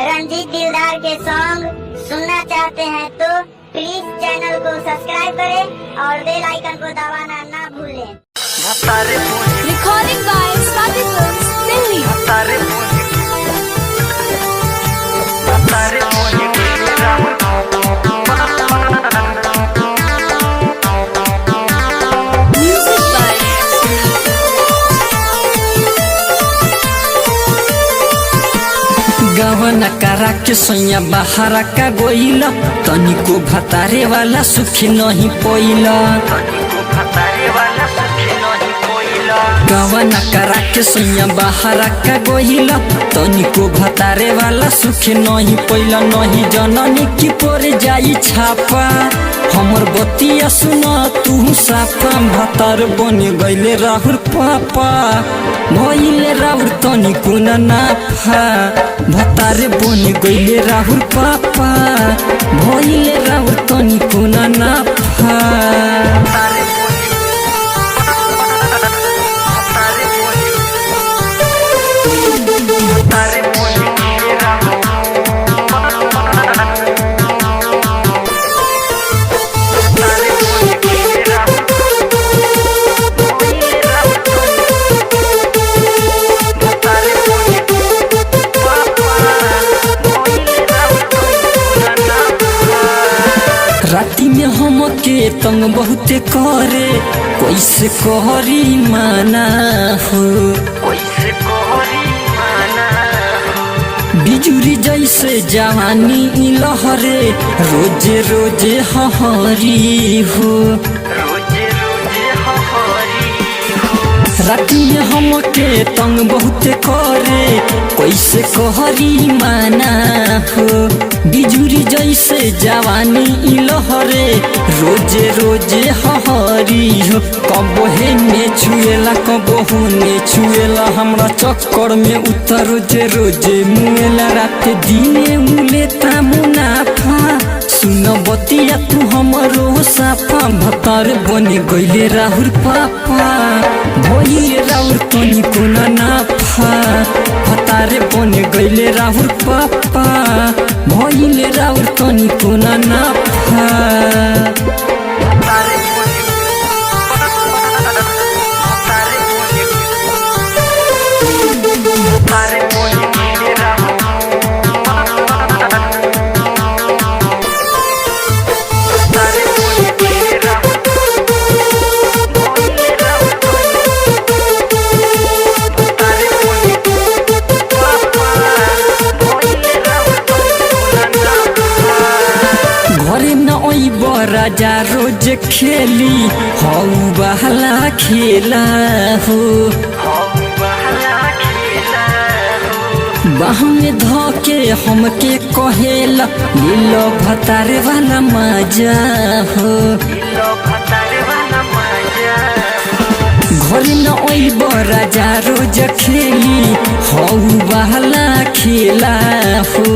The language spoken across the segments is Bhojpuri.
रंजीत दिलदार के सॉन्ग सुनना चाहते हैं तो प्लीज चैनल को सब्सक्राइब करें और बेल आइकन को दबाना ना भूलें। Recording by Swati Films, Delhi. Music by गवना करा के सोया बहारा का गोइला तनिको भतारे वाला सुखी नहीं पोइला। गवना करा के सोया बहारा का गोइला तनिको भतारे वाला सुखी नहीं पोइला। नहीं जननी की पर जाई छापा हमर बतिया सुना तू साफा। भतार बन गईले राहुल पापा भइले राहुल तनिको ना नाफा। भतारे बन गईले राहुल पापा भइले राहुल तनिको ना नाफा। राती में हमके तंग बहुते करे कैसे कहरी माना हो। बिजुरी जैसे जवानी लहरे रोजे रोजे हहरी हो। राती में हमके तंग बहुते करे कैसे कहरी माना हो। बिजुरी जैसे जवानी लहरे रोजे रोजे हहरी हो। कबो हे ने छुएला कबो ने छुएला हमरा चक्कर में उतर रोजे रोजे मुएला। रात दिने उलेता मुनाफा सुन बतिया तू हमरो साफा। भतार बन गईले राहुल पापा भइले राहुल तनिको ना नाफा। भतारे बन गईले राहुल पापा भइले राहुल तनिको ना नाफा। घरे न ओइब राजा रोज खेली हौ बहला खेला हो। बाह में धके हमके कहेला लीलो भतारे वाला मजा हो। घरे न ओइब राजा रोज खेली हौ बहला खेला हो।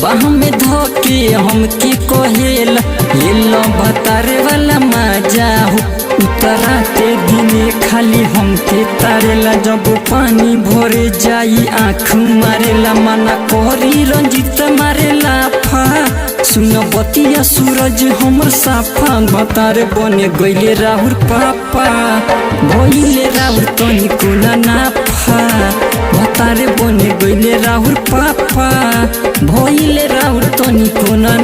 बाह में धके हमके कहेला लीलो भतारे वाला मजा हो। उतराते दिने खाली हमके तारेला जब पानी भरे जाई आँख मारेला। मना करी रंजित मारेला फा सुन बतिया सूरज हमर साफा। भतारे बने गईले राहुल पापा भइले राहुल तनिको ना नाफा। भतारे बने गईले राहुल पापा भइले राहुल तनिको ना